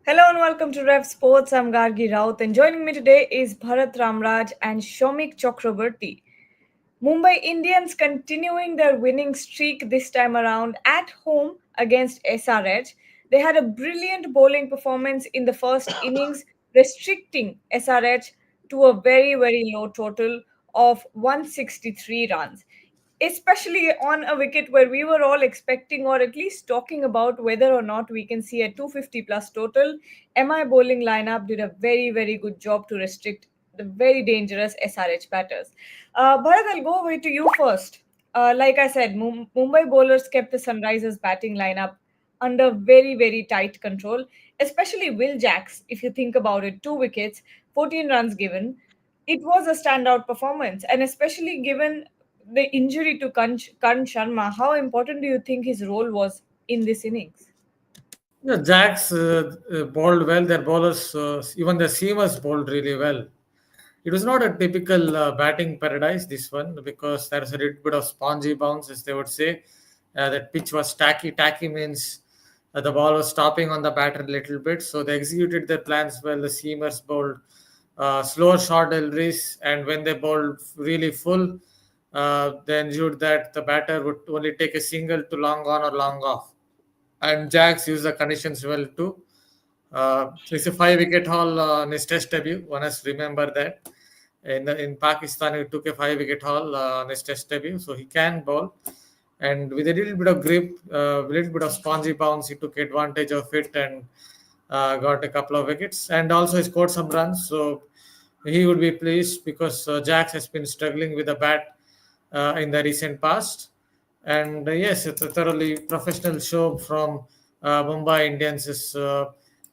Hello and welcome to Rev Sports. I'm Gargi Raut, and joining me today is Bharat Ramraj and Shomik Chakraborty. Mumbai Indians continuing their winning streak this time around at home against SRH. They had a brilliant bowling performance in the first innings, restricting SRH to a very low total of 163 runs, especially on a wicket where we were all expecting or at least talking about whether or not we can see a 250 plus total. MI bowling lineup did a very good job to restrict the very dangerous SRH batters. Bharat, I'll go away to you first. Like I said, Mumbai bowlers kept the Sunrisers batting lineup under very tight control, especially Will Jacks. If you think about it, 2 wickets, 14 runs given. It was a standout performance, and especially given the injury to Karan Sharma, how important do you think his role was in this innings? Yeah, Jacks bowled well. Their bowlers, even the seamers, bowled really well. It was not a typical batting paradise, this one, because there's a little bit of spongy bounce, as they would say. That pitch was tacky. Tacky means the ball was stopping on the batter a little bit. So they executed their plans well. The seamers bowled slower short deliveries, and when they bowled really full, they ensured that the batter would only take a single to long on or long off. And Jacks used the conditions well too. It's a 5 wicket haul on his test debut. One has to remember that. In Pakistan, he took a 5 wicket haul on his test debut, so he can bowl. And with a little bit of grip, a little bit of spongy bounce, he took advantage of it and got a couple of wickets. And also, he scored some runs, so he would be pleased because Jacks has been struggling with the bat in the recent past. And yes, it's a thoroughly professional show from Mumbai Indians'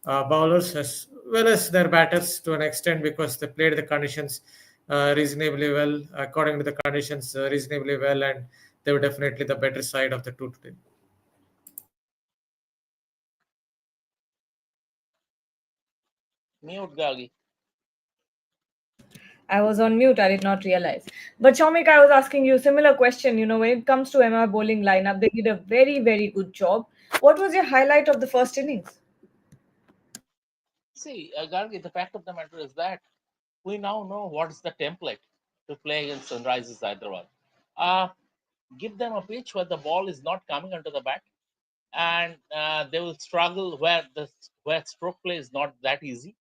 bowlers as well as their batters to an extent because they played the conditions reasonably well, according to the conditions reasonably well, and they were definitely the better side of the two today. Mute Gagi. I was on mute, I did not realize. But Shomik, I was asking you a similar question. When it comes to MI bowling lineup, they did a very good job. What was your highlight of the first innings? See, Gargi, the fact of the matter is that we now know what is the template to play against Sunrisers Hyderabad. Uh, give them a pitch where the ball is not coming onto the bat, and they will struggle where stroke play is not that easy,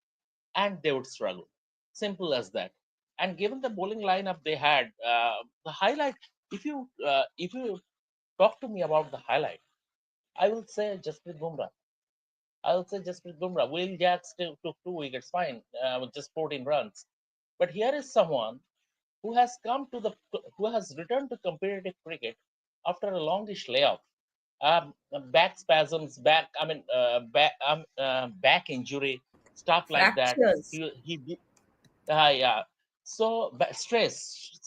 and they would struggle. Simple as that. And given the bowling lineup they had, the highlight. If you talk to me about the highlight, I will say Jasprit Bumrah. I will say Jasprit Bumrah. Will Jacks still took 2 wickets, fine, with just 14 runs. But here is someone who has who has returned to competitive cricket after a longish layoff. Back spasms, back injury, stuff like that. Fractures. Yeah. So stress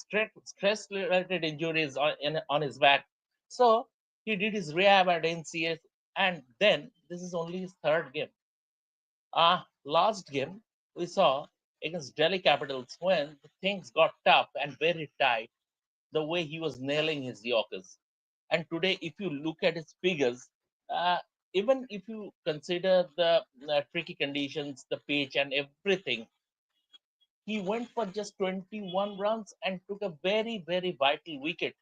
related injuries on his back. So he did his rehab at NCS, and then this is only his third game. Last game we saw against Delhi Capitals when things got tough and very tight, the way he was nailing his Yorkers. And today, if you look at his figures, uh, even if you consider the tricky conditions, the pitch, and everything, he went for just 21 runs and took a very vital wicket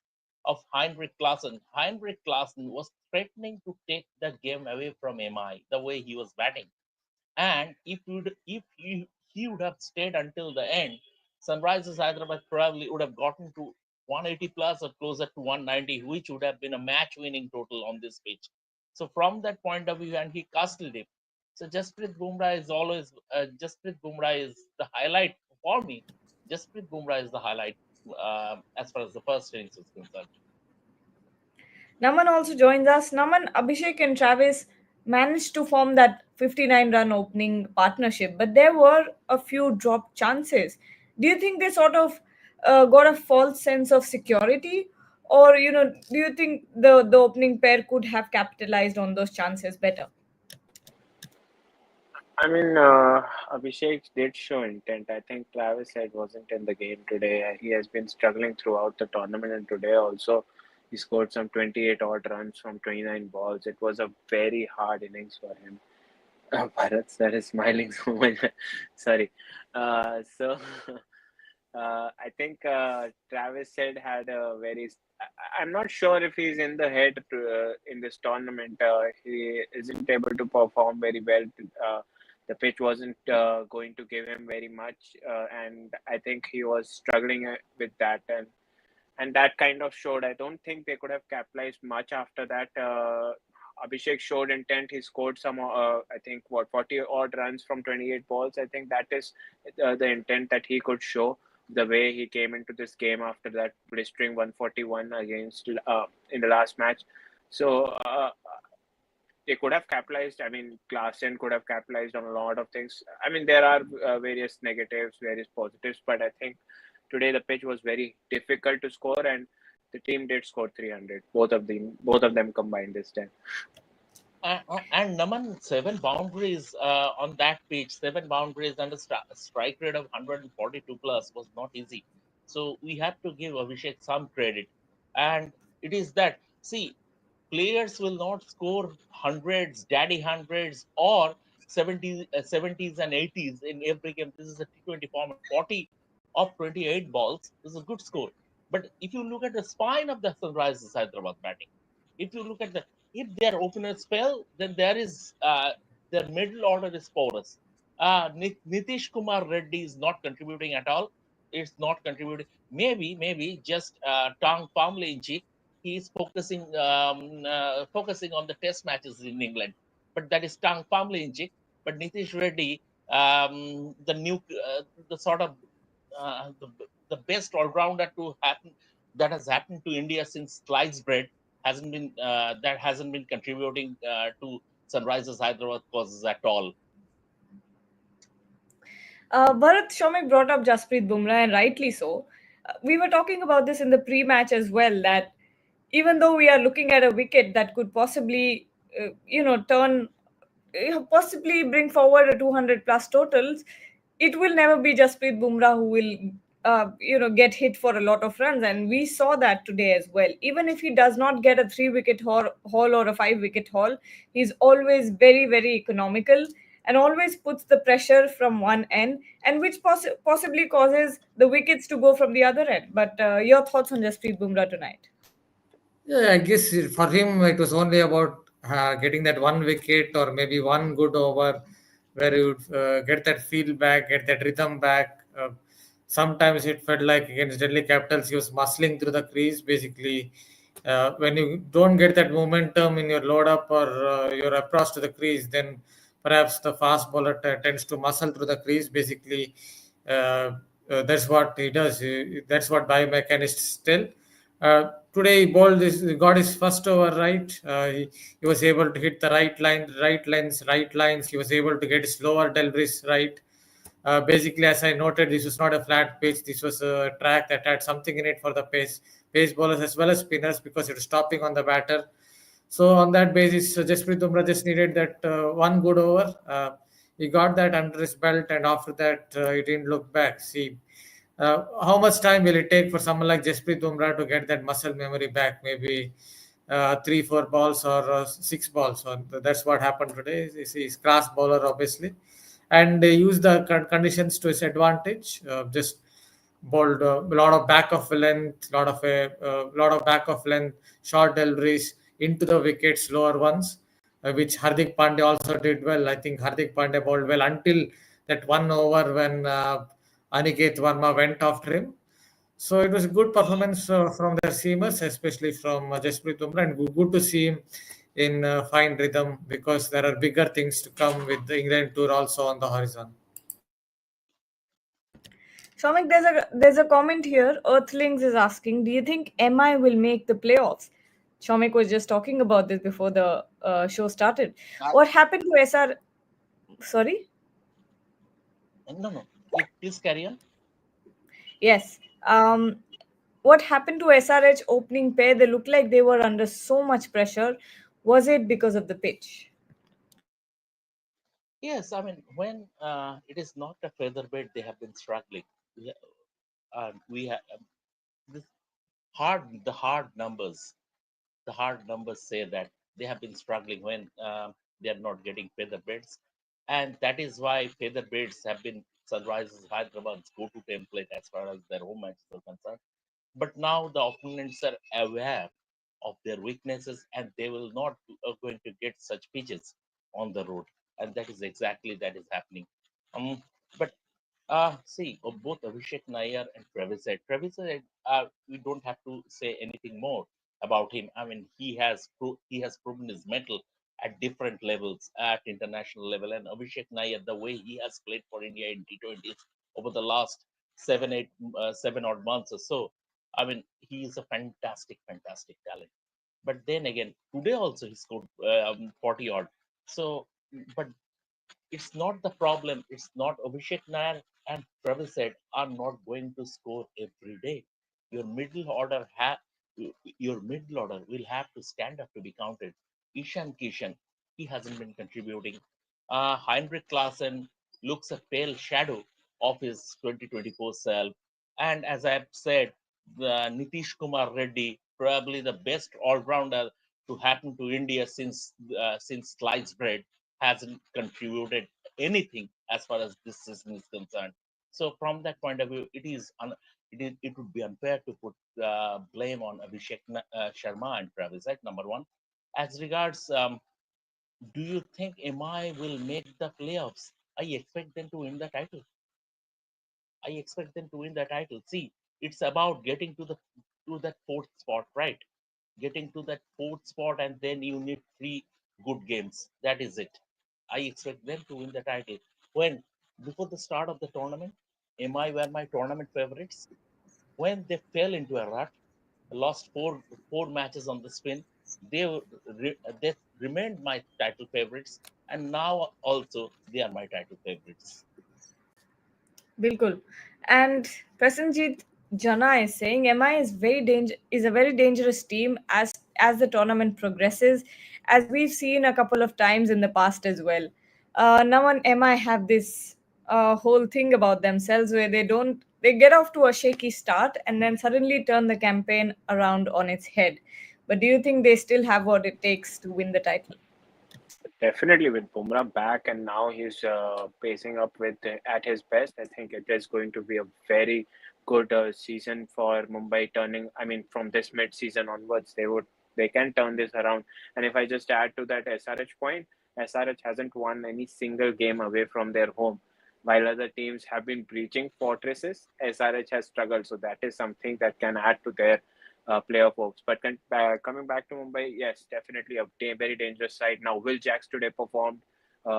of Heinrich Klaassen. Heinrich Klaassen was threatening to take the game away from MI the way he was batting. And he would have stayed until the end, Sunrisers Hyderabad probably would have gotten to 180 plus or closer to 190, which would have been a match-winning total on this pitch. So from that point of view, and he castled it. So Jasprit Bumrah is the highlight for me. Jasprit Bumrah is the highlight as far as the first innings is concerned. Naman also joins us. Naman, Abhishek, and Travis managed to form that 59-run opening partnership, but there were a few dropped chances. Do you think they sort of got a false sense of security? Or, do you think the opening pair could have capitalized on those chances better? I mean, Abhishek did show intent. I think Travis Head wasn't in the game today. He has been struggling throughout the tournament, and today also he scored some 28 odd runs from 29 balls. It was a very hard innings for him. Bharat sir is smiling so much. Sorry. So I think Travis said had a very. I'm not sure if he's in the head in this tournament. He isn't able to perform very well. The pitch wasn't going to give him very much, and I think he was struggling with that. And that kind of showed. I don't think they could have capitalized much after that. Abhishek showed intent. He scored some, I think, 40 odd runs from 28 balls. I think that is the intent that he could show. The way he came into this game after that blistering 141 against in the last match. So they could have capitalized. I mean, Klaasen could have capitalized on a lot of things. I mean, there are various negatives, various positives, but I think today the pitch was very difficult to score, and the team did score 300. Both of them combined this time. And Naman, 7 boundaries on that pitch, 7 boundaries and a strike rate of 142 plus was not easy. So we have to give Abhishek some credit. And it is that, see, players will not score hundreds, daddy hundreds, or 70s and 80s in every game. This is a T20 format. 40 of 28 balls is a good score. But if you look at the spine of the Sunrisers Hyderabad batting, if you look at the if their openers fail, then there is their middle order is porous. Nitish Kumar Reddy is not contributing at all. It's not contributing. Maybe just Tang Famleinchi. He is focusing on the test matches in England, but that is Tang Famleinchi. But Nitish Reddy, the new, the sort of uh, the, the best all rounder to happen that has happened to India since sliced bread hasn't been contributing to Sunrisers Hyderabad causes at all. Bharat Shomik brought up Jasprit Bumrah, and rightly so. We were talking about this in the pre-match as well. That even though we are looking at a wicket that could possibly, turn, possibly bring forward a 200 plus totals, it will never be Jasprit Bumrah who will, get hit for a lot of runs, and we saw that today as well. Even if he does not get a three-wicket haul or a five-wicket haul, he's always very, very economical and always puts the pressure from one end, and which possibly causes the wickets to go from the other end. But your thoughts on Jasprit Bumrah tonight? Yeah, I guess for him it was only about getting that one wicket or maybe one good over where you would get that feel back, get that rhythm back. Sometimes it felt like against Delhi Capitals he was muscling through the crease. Basically, when you don't get that momentum in your load up or your approach to the crease, then perhaps the fast bowler tends to muscle through the crease. Basically, that's what he does. That's what biomechanists tell. Today, he bowled this, got his first over right. He was able to hit the right lines. He was able to get his lower deliveries right. Basically, as I noted, this was not a flat pitch. This was a track that had something in it for the pace bowlers as well as spinners because it was stopping on the batter. So on that basis, Jasprit Bumrah just needed that one good over. He got that under his belt, and after that, he didn't look back. See, how much time will it take for someone like Jasprit Bumrah to get that muscle memory back? Maybe three, 4 balls, or 6 balls. So that's what happened today. He's class bowler, obviously, and they used the conditions to his advantage. Just bowled a lot of back of length, lot of back of length, short deliveries into the wickets, lower ones, which Hardik Pandya also did well. I think Hardik Pandya bowled well until that one over when Aniket Verma went after him. So it was a good performance from their seamers, especially from Jasprit Bumrah, and good to see him in fine rhythm because there are bigger things to come with the England tour also on the horizon. Shomik, there's a comment here. Earthlings is asking, do you think MI will make the playoffs? Shomik was just talking about this before the show started. Uh, What happened to SR? Sorry. no, please carry on. Yes. What happened to SRH opening pair? They looked like they were under so much pressure. Was it because of the pitch? Yes, I mean when it is not a feather bed, they have been struggling. We have this the hard numbers say that they have been struggling when they are not getting feather beds. And that is why feather beds have been Sunrisers Hyderabad's go-to template as far as their home matches are concerned. But now the opponents are aware of their weaknesses, and they will not going to get such pitches on the road, and that is exactly that is happening. But see, both Abhishek Nair and Travis Head, we don't have to say anything more about him. I mean, he has proven his mettle at different levels, at international level. And Abhishek Nair, the way he has played for India in T20s over the last 7 odd months or so, I mean, he is a fantastic, fantastic talent. But then again, today also he scored 40 odd. So, but it's not the problem. It's not Abhishek Nair and Travis said are not going to score every day. Your middle order your middle order will have to stand up to be counted. Ishan Kishan, he hasn't been contributing. Heinrich Klaasen looks a pale shadow of his 2024 self. And as I've said, Nitish Kumar Reddy, probably the best all-rounder to happen to India since sliced bread, hasn't contributed anything as far as this season is concerned. So from that point of view, it would be unfair to put blame on Abhishek Sharma and Travis. Right, number one. As regards, do you think MI will make the playoffs? I expect them to win the title. I expect them to win the title. See, it's about getting to that fourth spot, right? Getting to that fourth spot, and then you need three good games. That is it. I expect them to win the title. When before the start of the tournament, MI were my tournament favorites. When they fell into a rut, lost four matches on the spin, they they remained my title favorites, and now also they are my title favorites. Bilkul. And Prasenjit Jana is saying MI is a very dangerous team as the tournament progresses, as we've seen a couple of times in the past as well. Now on MI have this whole thing about themselves where they get off to a shaky start and then suddenly turn the campaign around on its head. But do you think they still have what it takes to win the title? Definitely with Bumrah back and now he's pacing up with at his best. I think it is going to be a very good season for Mumbai. Turning, I mean, from this mid-season onwards, they can turn this around. And if I just add to that SRH point, SRH hasn't won any single game away from their home. While other teams have been breaching fortresses, SRH has struggled. So that is something that can add to their playoff hopes. But coming back to Mumbai, yes, definitely a very dangerous side. Now, Will Jacks today performed.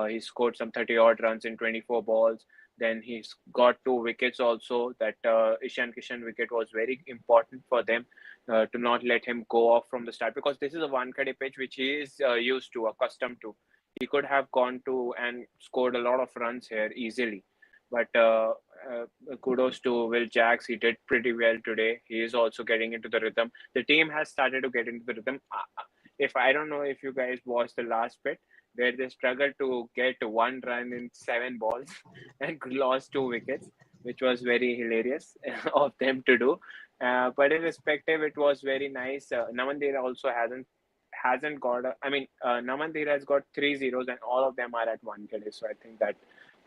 He scored some 30 odd runs in 24 balls. Then he's got two wickets also. That Ishan Kishan wicket was very important for them to not let him go off from the start because this is a one-cut pitch which he is used to, accustomed to. He could have gone to and scored a lot of runs here easily. But kudos to Will Jacks. He did pretty well today. He is also getting into the rhythm. The team has started to get into the rhythm. If I don't know if you guys watched the last bit where they struggled to get one run in 7 balls and lost two wickets, which was very hilarious of them to do. But irrespective, it was very nice. Namandira also hasn't got. I mean, Namandira has got 3 zeros and all of them are at 1 KD. So I think that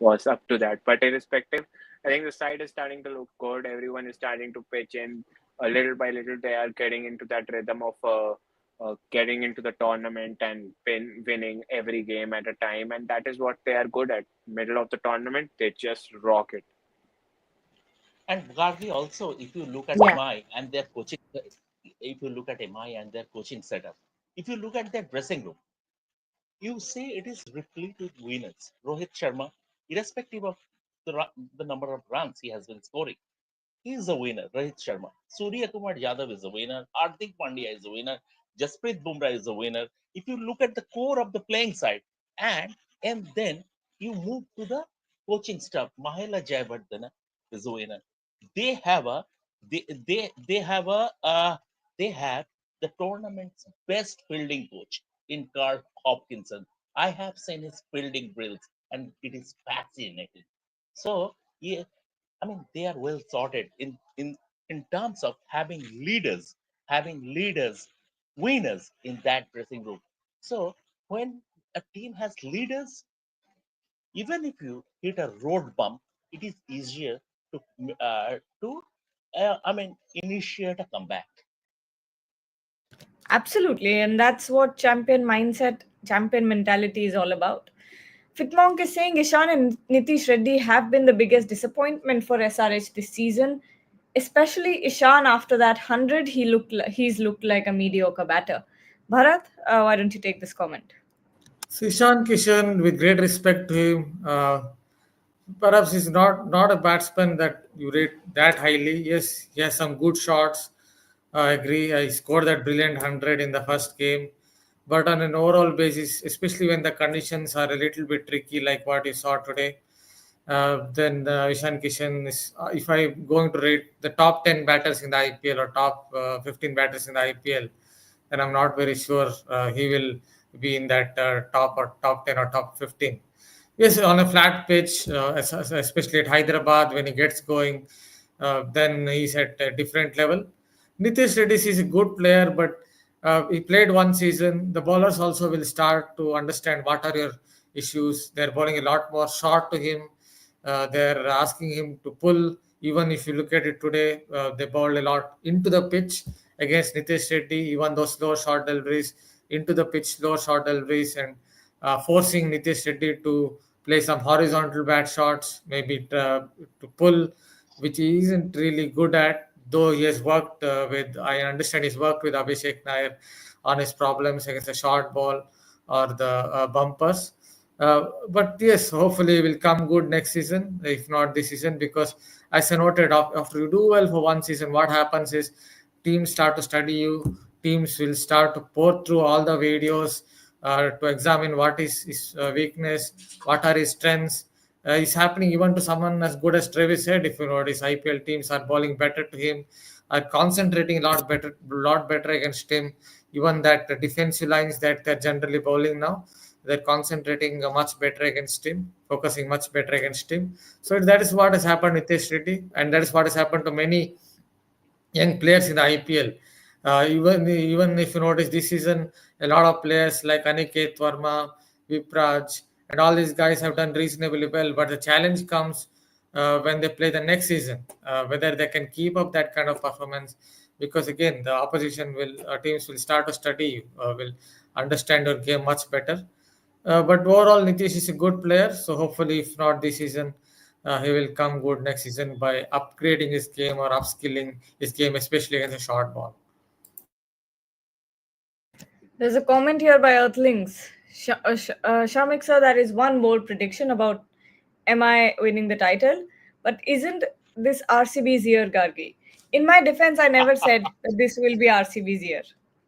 was up to that. But irrespective, I think the side is starting to look good. Everyone is starting to pitch in little by little. They are getting into that rhythm of getting into the tournament and winning every game at a time, and that is what they are good at. Middle of the tournament, they just rock it. And Gargi also, if you look at Yeah. MI and their coaching, if you look at MI and their coaching setup, if you look at their dressing room, you see it is replete with winners. Rohit Sharma, irrespective of the number of runs he has been scoring, he is a winner. Rohit Sharma. Surya Kumar Yadav is a winner. Hardik Pandya is a winner. Jasprit Bumrah is a winner. If you look at the core of the playing side, and then you move to the coaching staff, Mahela Jayavardena is a winner. They have a they have a they have the tournament's best fielding coach in Carl Hopkinson. I have seen his fielding drills, and it is fascinating. So yeah, I mean, they are well sorted in terms of having leaders, winners in that dressing room. So when a team has leaders, Even if you hit a road bump, it is easier to initiate a comeback. Absolutely, and that's what champion mindset, champion mentality is all about. Fitmonk is saying Ishan and Nitish Reddy have been the biggest disappointment for SRH this season, especially Ishan after that 100. He's looked like a mediocre batter. Bharat, why don't you take this comment? So Ishan Kishan, with great respect to him, perhaps he's not a batsman that you rate that highly. Yes, he has some good shots. I agree. I scored that brilliant 100 in the first game. But on an overall basis, especially when the conditions are a little bit tricky, like what you saw today, then Ishan Kishan is, if I'm going to rate the top 10 batters in the IPL or top 15 batters in the IPL, then I'm not very sure he will be in that top or top 10 or top 15. Yes, on a flat pitch, especially at Hyderabad, when he gets going, then he's at a different level. Nitish Reddy is a good player, but he played one season. The bowlers also will start to understand what are your issues. They're bowling a lot more short to him. They're asking him to pull. Even if you look at it today, they bowled a lot into the pitch against Nitish Reddy, even those slow short deliveries into the pitch, slow short deliveries, and forcing Nitish Reddy to play some horizontal bat shots, maybe to pull, which he isn't really good at. Though he has worked I understand he's worked with Abhishek Nair on his problems against the short ball or the bumpers. But yes, hopefully he will come good next season, if not this season, because as I noted, after you do well for one season, what happens is teams start to study you. Teams will start to pour through all the videos to examine what is his weakness, what are his strengths. It's happening even to someone as good as Travis Head. If you notice, IPL teams are bowling better to him, are concentrating lot better against him. Even that the defensive lines that they're generally bowling now, they're concentrating much better against him, focusing much better against him. So that is what has happened with Nitesh Reddy, and that is what has happened to many young players in the IPL. Even if you notice this season, a lot of players like Aniket Verma, Vipraj, and all these guys have done reasonably well. But the challenge comes when they play the next season, whether they can keep up that kind of performance. Because again, the opposition will teams will start to study you, will understand your game much better. But overall, Nitish is a good player. So hopefully, if not this season, he will come good next season by upgrading his game or upskilling his game, especially against a short ball. There's a comment here by Earthlings. Shamik sir, that is one bold prediction about am I winning the title? But isn't this RCB's year, Gargi? In my defense, I never said that this will be RCB's year.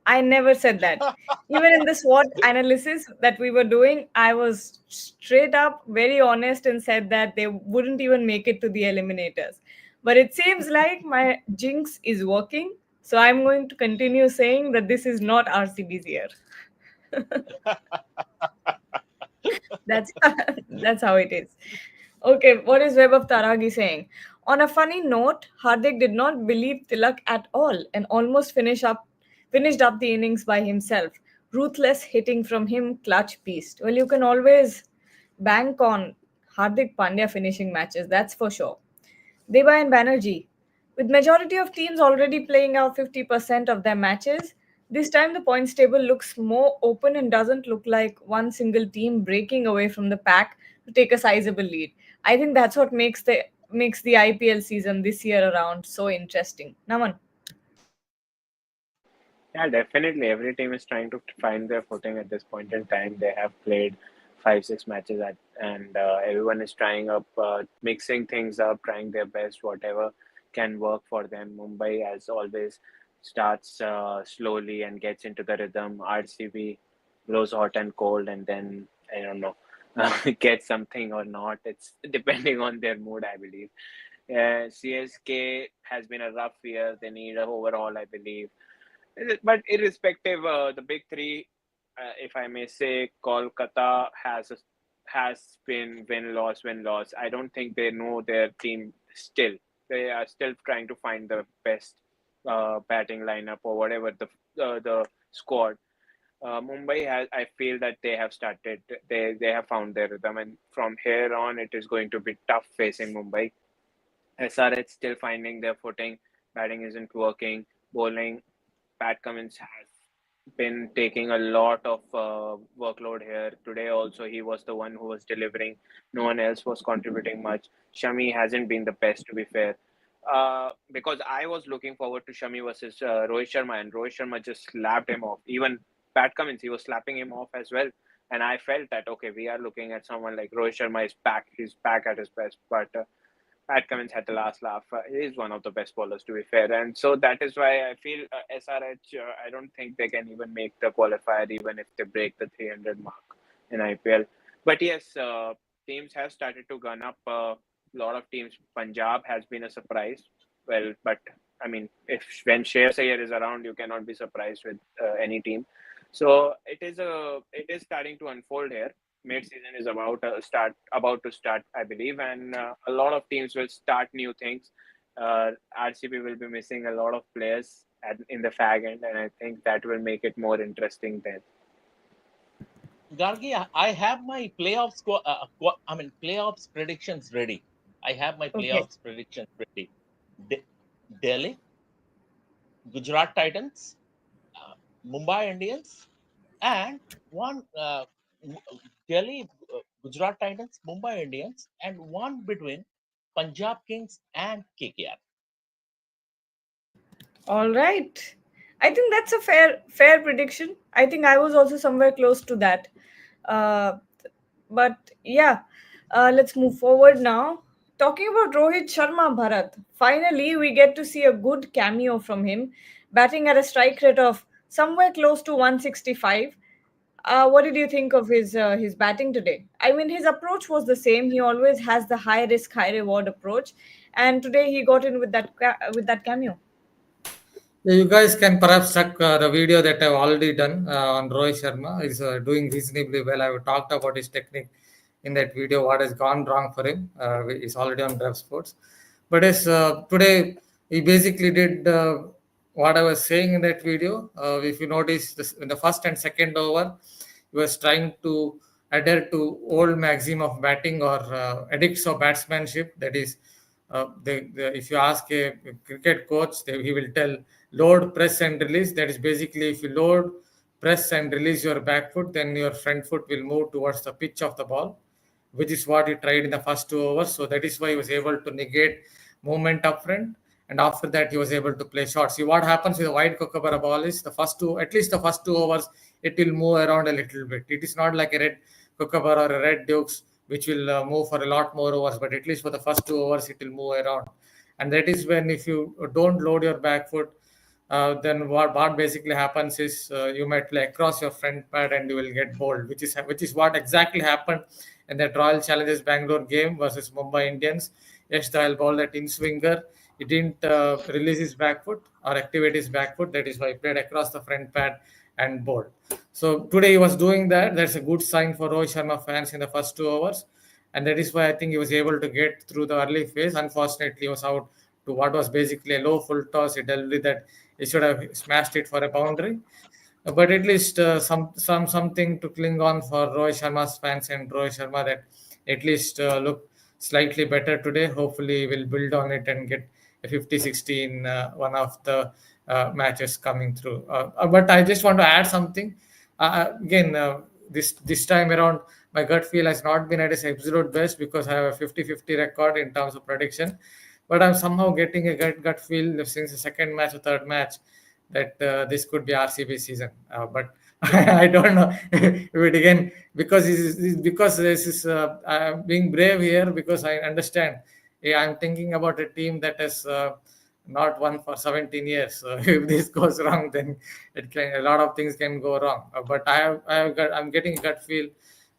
I never said that. Even in the SWOT analysis that we were doing, I was straight up very honest and said that they wouldn't even make it to the eliminators. But it seems like my jinx is working. So I'm going to continue saying that this is not RCB's year. That's that's how it is. Okay, what is Web of Taragi saying? On a funny note, Hardik did not believe Tilak at all and almost finished up the innings by himself. Ruthless hitting from him, clutch beast. Well, you can always bank on Hardik Pandya finishing matches, that's for sure. Deba and Banerjee. With majority of teams already playing out 50% of their matches, this time the points table looks more open and doesn't look like one single team breaking away from the pack to take a sizable lead. I think that's what makes the IPL season this year around so interesting. Naman. Yeah, definitely. Every team is trying to find their footing at this point in time. They have played five, six matches and everyone is trying up, mixing things up, trying their best, whatever can work for them. Mumbai, as always, starts slowly and gets into the rhythm. RCB blows hot and cold, and then I don't know, get something or not. It's depending on their mood, I believe. CSK has been a rough year. They need a overall, I believe. But irrespective, the big three, if I may say, Kolkata has been win loss. I don't think they know their team still. They are still trying to find the best batting lineup or whatever the squad. Mumbai has, I feel that they have started, they have found their rhythm, and from here on, it is going to be tough facing Mumbai. SRH still finding their footing. Batting isn't working. Bowling, Pat Cummins has been taking a lot of workload here. Today also, he was the one who was delivering. No one else was contributing much. Shami hasn't been the best, to be fair. Because I was looking forward to Shami versus Rohit Sharma, and Rohit Sharma just slapped him off. Even Pat Cummins, he was slapping him off as well. And I felt that, okay, we are looking at someone like Rohit Sharma is back. He's back at his best. But Pat Cummins had the last laugh. He is one of the best bowlers, to be fair, and so that is why I feel SRH. I don't think they can even make the qualifier, even if they break the 300 mark in IPL. But yes, teams have started to gun up. A lot of teams. Punjab has been a surprise. Well, but I mean, if when Shreyas Iyer is around, you cannot be surprised with any team. So it is starting to unfold here. Mid season is about to start, I believe, and a lot of teams will start new things. RCB will be missing a lot of players in the fag end, and I think that will make it more interesting then. Gargi, I have my playoffs predictions ready. I have my Okay. playoffs predictions ready. De- Delhi, Gujarat Titans, uh, Mumbai Indians, and one Delhi, Gujarat Titans, Mumbai Indians, and one between Punjab Kings and KKR. All right. I think that's a fair prediction. I think I was also somewhere close to that. Uh, but yeah, let's move forward now. Talking about Rohit Sharma Bharat, finally we get to see a good cameo from him, batting at a strike rate of somewhere close to 165. What did you think of his batting today? I mean, his approach was the same. He always has the high risk, high reward approach, and today he got in with that cameo. Yeah, you guys can perhaps check the video that I've already done on Rohit Sharma. He's doing reasonably well. I've talked about his technique in that video, what has gone wrong for him. He's already on Rev Sports. But yes, today he basically did what I was saying in that video. If you notice, this, in the first and second over, he was trying to adhere to old maxim of batting or edicts of batsmanship. That is, if you ask a cricket coach, he will tell load, press, and release. That is basically if you load, press, and release your back foot, then your front foot will move towards the pitch of the ball, which is what he tried in the first 2 overs. So that is why he was able to negate movement up front. And after that, he was able to play short. See what happens with a wide Kookaburra ball is at least the first 2 overs, it will move around a little bit. It is not like a red Kookaburra or a red Dukes, which will move for a lot more overs. But at least for the first 2 overs, it will move around. And that is when if you don't load your back foot, then what basically happens is you might play across your front pad and you will get bowled, which is what exactly happened in that Royal Challengers Bangalore game versus Mumbai Indians. Yash Dayal bowled that in swinger. He didn't release his back foot or activate his back foot. That is why he played across the front pad and bowled. So today he was doing that. That's a good sign for Rohit Sharma fans in the first 2 overs. And that is why I think he was able to get through the early phase. Unfortunately, he was out to what was basically a low full toss. He dealt with that. He should have smashed it for a boundary. But at least something to cling on for Rohit Sharma's fans and Rohit Sharma, that at least look slightly better today. Hopefully, we'll build on it and get a 50-60 in one of the matches coming through. But I just want to add something. Again, this time around, my gut feel has not been at its absolute best because I have a 50-50 record in terms of prediction. But I'm somehow getting a gut feel since the second match or third match that this could be RCB season. But I don't know if it again, because this is I'm being brave here because I understand. Yeah, I'm thinking about a team that has not won for 17 years. So if this goes wrong, then a lot of things can go wrong. But I'm getting a gut feel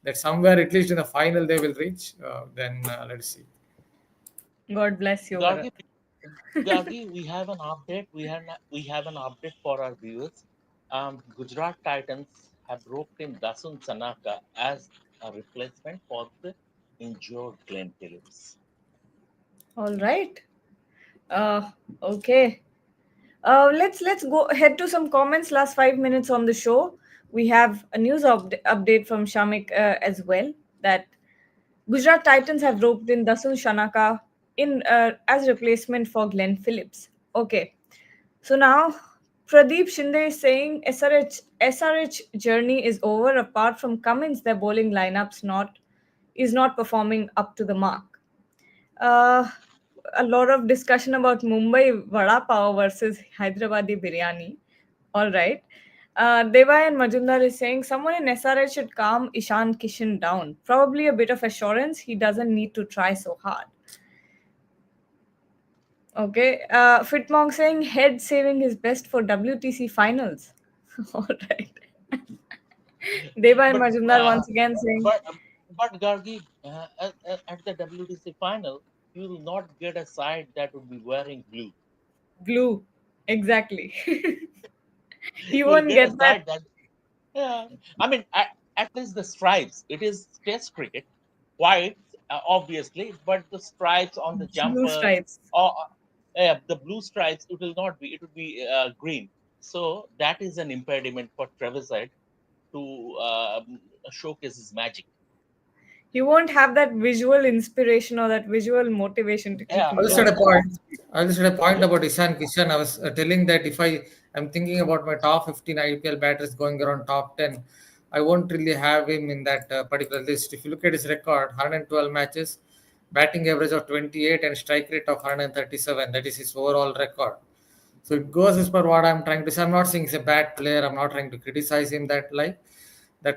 that somewhere, at least in the final, they will reach. Then let's see. God bless you, Bharat. Gargi, Gargi, we have an update. We have an update for our viewers. Gujarat Titans have roped in Dasun Sanaka as a replacement for the injured Glenn Phillips. All right. Uh, okay. Let's go head to some comments. Last 5 minutes on the show. we have a news update from Shamik as well that Gujarat Titans have roped in Dasun Shanaka in as replacement for Glenn Phillips. Okay, so now Pradeep Shinde is saying SRH journey is over. Apart from Cummins, their bowling lineups not is not performing up to the mark. Uh, a lot of discussion about Mumbai Vada Pav versus Hyderabadi Biryani. All right. Deva and Majumdar is saying someone in SRH should calm Ishan Kishan down. Probably a bit of assurance. He doesn't need to try so hard. Okay. Fitmong saying head saving is best for WTC finals. All right. Deva and But Majumdar once again saying but but Gargi, at the WTC final, you will not get a side that would be wearing blue. blue. Exactly. He You will won't get a get that side that, yeah. I mean, at least the stripes. It is Test cricket, white, obviously, but the stripes on the blue jumper stripes. or the blue stripes, it will not be. It will be green. So that is an impediment for Travis Head to showcase his magic. You won't have that visual inspiration or that visual motivation to keep Yeah, I him just had yeah, a going. point. I just had a point yeah. about Ishan Kishan. I was telling that if I'm thinking about my top 15 IPL batters going around top 10, I won't really have him in that particular list. If you look at his record, 112 matches, batting average of 28, and strike rate of 137. That is his overall record. So it goes as per what I'm trying to say. I'm not saying he's a bad player. I'm not trying to criticize him that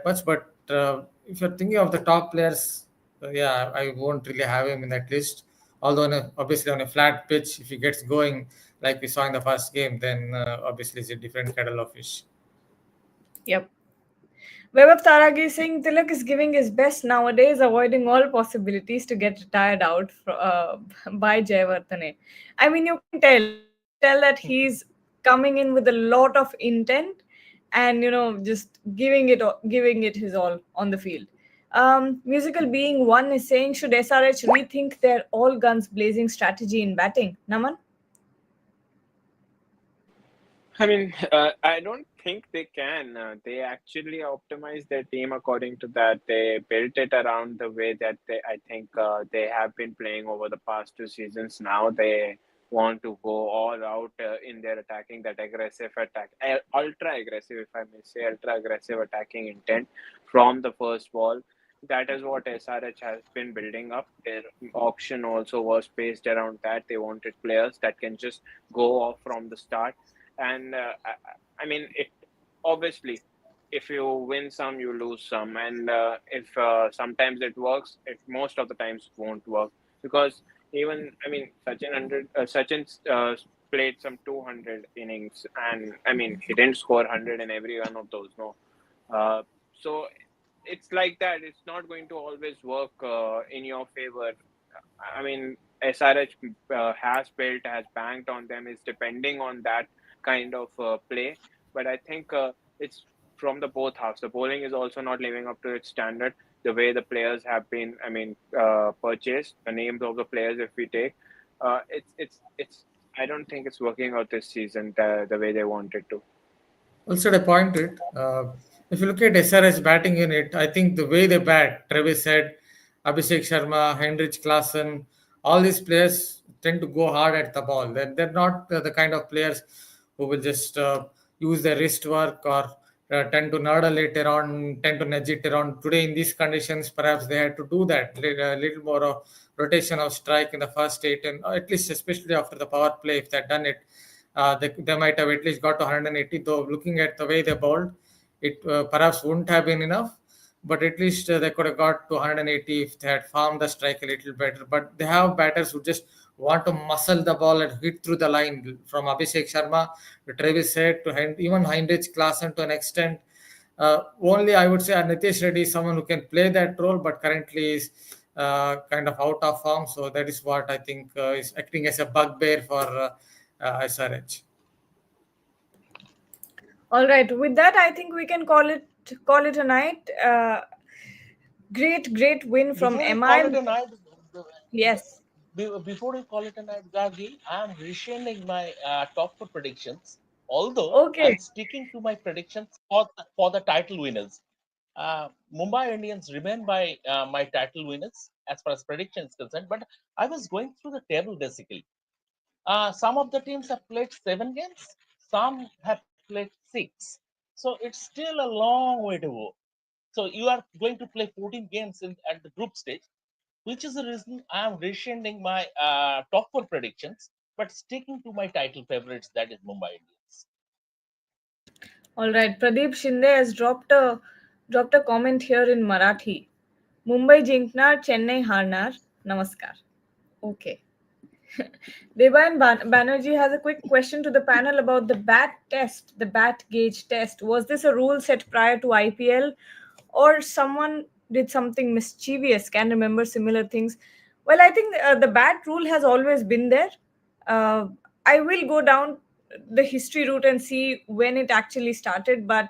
much. But if you're thinking of the top players, yeah, I won't really have him in that list. Although obviously on a flat pitch, if he gets going like we saw in the first game, then obviously it's a different kettle of fish. Yep. Vaibhav Taragi is saying Tilak is giving his best nowadays, avoiding all possibilities to get retired out by Jayawardene. I mean, you can tell. You can tell that he's coming in with a lot of intent and, just giving it his all on the field. Musical Being One is saying, should SRH rethink their all guns blazing strategy in batting? Naman? I mean, I don't think they can. They actually optimize their team according to that. They built it around the way that I think they have been playing over the past 2 seasons. Now they want to go all out in their attacking, that aggressive attack, ultra aggressive, if I may say, ultra aggressive attacking intent from the first ball. That is what SRH has been building up. Their auction also was based around that. They wanted players that can just go off from the start, and I mean it obviously, if you win some you lose some, and if sometimes it works, it most of the times won't work, because even I mean Sachin played some 200 innings, and I mean he didn't score 100 in every one of those, no. So it's like that. It's not going to always work in your favor. I mean, SRH has banked on them, is depending on that kind of play. But I think it's from the both halves. The bowling is also not living up to its standard. The way the players have been, I mean, purchased, the names of the players, if we take, it's. I don't think it's working out this season the way they wanted to. Also, I pointed, if you look at SRH batting unit, I think the way they bat, Travis Head, Abhishek Sharma, Heinrich Klaassen, all these players tend to go hard at the ball. They're not the kind of players who will just use their wrist work or tend to nudge it around, tend to nudge it around. Today, in these conditions, perhaps they had to do that, a little more of rotation of strike in the first eight, and at least, especially after the power play, if they'd done it, they might have at least got to 180. Though looking at the way they bowled, it perhaps wouldn't have been enough. But at least they could have got to 180 if they had farmed the strike a little better. But they have batters who just want to muscle the ball and hit through the line, from Abhishek Sharma to Travis Head to even Heinrich Klaassen to an extent. Only I would say Nitish Reddy is someone who can play that role, but currently is kind of out of form. So that is what I think is acting as a bugbear for SRH. All right. With that, I think we can call it a night. Great win from Before you call MI. it a night, Yes. before you call it a night, Gagi, I am rescinding my top four predictions. Although Okay. I'm sticking to my predictions for the title winners. Mumbai Indians remain by my title winners as far as prediction is concerned. But I was going through the table basically. Some of the teams have played 7 games, some have played 6. So it's still a long way to go. So you are going to play 14 games at the group stage, which is the reason I'm rescinding my top four predictions, but sticking to my title favorites, that is Mumbai Indians. All right. Pradeep Shinde has dropped a comment here in Marathi. Mumbai jinknar, Chennai harnar. Namaskar. Okay. Devan Banerjee has a quick question to the panel about the bat test, the bat gauge test. Was this a rule set prior to IPL, or someone did something mischievous? Can remember similar things. Well, I think the bat rule has always been there. Uh, I will go down the history route and see when it actually started, but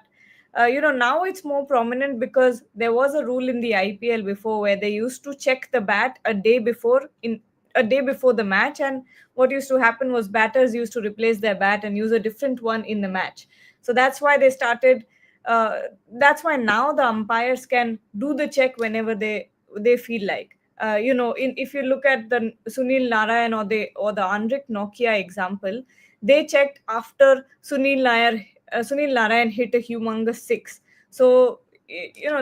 now it's more prominent because there was a rule in the IPL before where they used to check the bat a day before the match, and what used to happen was batters used to replace their bat and use a different one in the match. So that's why they started. That's why now the umpires can do the check whenever they feel like. If you look at the Sunil Narayan or the Andrik Nokia example, they checked after Sunil Narayan hit a humongous six. So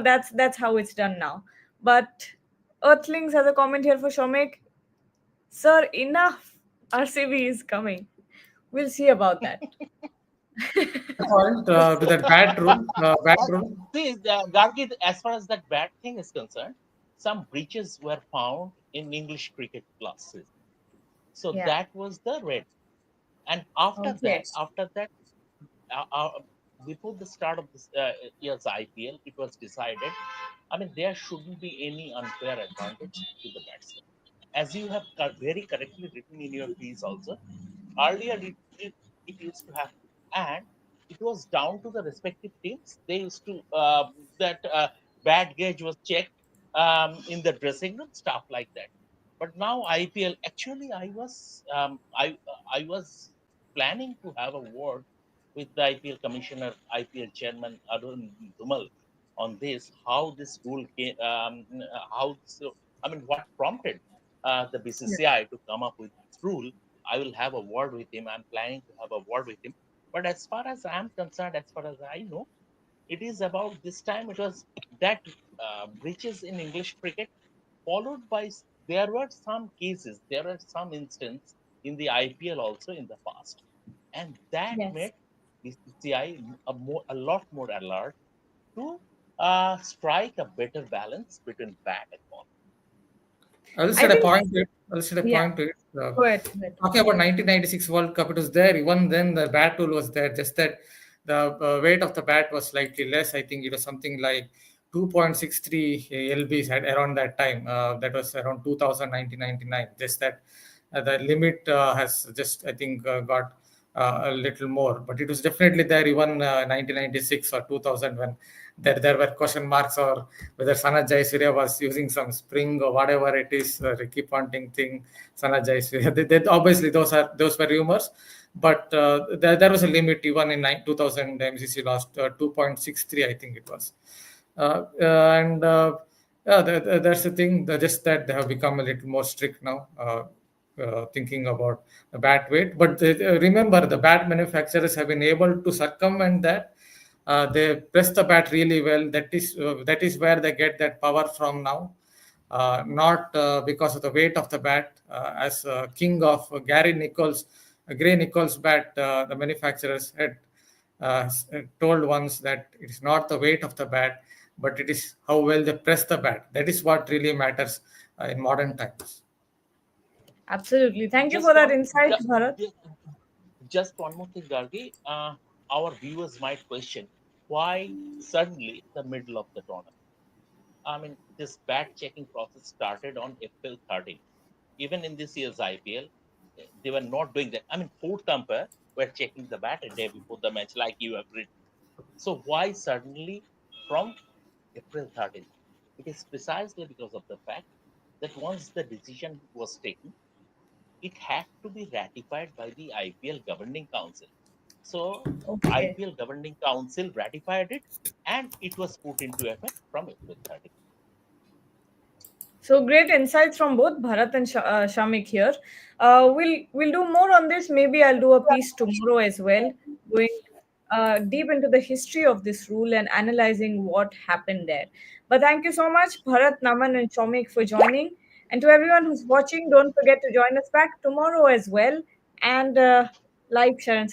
that's how it's done now. But Earthlings has a comment here for Shomik. Sir, enough. RCB is coming. We'll see about that. Fair point with that So, bat rule. see, Gargi, as far as that bad thing is concerned, some breaches were found in English cricket classes. So Yeah. that was the red. And after Okay. that, before the start of this year's IPL, it was decided. I mean, there shouldn't be any unfair advantage to the batsman. As you have very correctly written in your piece also, earlier it used to happen, and it was down to the respective teams. They used to that bad gauge was checked in the dressing room, stuff like that. But now IPL, actually, I was planning to have a word with the IPL commissioner, IPL chairman Arun Dumal on this, how this rule came, so, I mean, what prompted the Yeah. BCCI to come up with this rule. I will have a word with him. I'm planning to have a word with him. But as far as I'm concerned, as far as I know, it is about this time. It was that breaches in English cricket, followed by there were some cases, there were some instances in the IPL also in the past, and that Yes. made BCCI a lot more alert to strike a better balance between bat and ball. I'll just I add a think, point to it. I'll just add a yeah, point to it. go ahead. Go ahead. Talking about 1996 World Cup, it was there. Even then, the bat tool was there. Just that the weight of the bat was slightly less. I think it was something like 2.63 lbs at around that time. That was around 2000, 1999. Just that the limit has just, I think, got a little more. But it was definitely there even 1996 or 2000 when there were question marks or whether Sanat Jayasuriya was using some spring or whatever it is, Ricky Ponting thing, Sanat Jayasuriya. Obviously, those were rumors, but there was a limit even in 2000. MCC lost 2.63, I think it was, and yeah, that's the thing. Just that they have become a little more strict now. Thinking about the bat weight, but remember the bat manufacturers have been able to circumvent that. They press the bat really well. That is where they get that power from now, not because of the weight of the bat. As king of Gray Nichols bat, the manufacturers had told once that it is not the weight of the bat, but it is how well they press the bat. That is what really matters in modern times. Absolutely. Thank you Just for that one, insight, Bharat. ju- just one more thing, Gargi. Our viewers might question why suddenly the middle of the tournament. I mean, this bat checking process started on April 13th. Even in this year's IPL, they were not doing that. I mean, fourth umpire were checking the bat a day before the match, like you have written. So why suddenly from April 13th? It is precisely because of the fact that once the decision was taken, it had to be ratified by the IPL governing council. So Okay. IPL Governing Council ratified it, and it was put into effect from April 30. So great insights from both Bharat and Shamik here. We'll do more on this. Maybe I'll do a piece tomorrow as well, going deep into the history of this rule and analyzing what happened there. But thank you so much, Bharat, Naman, and Shamik, for joining. And to everyone who's watching, don't forget to join us back tomorrow as well. And like, share, and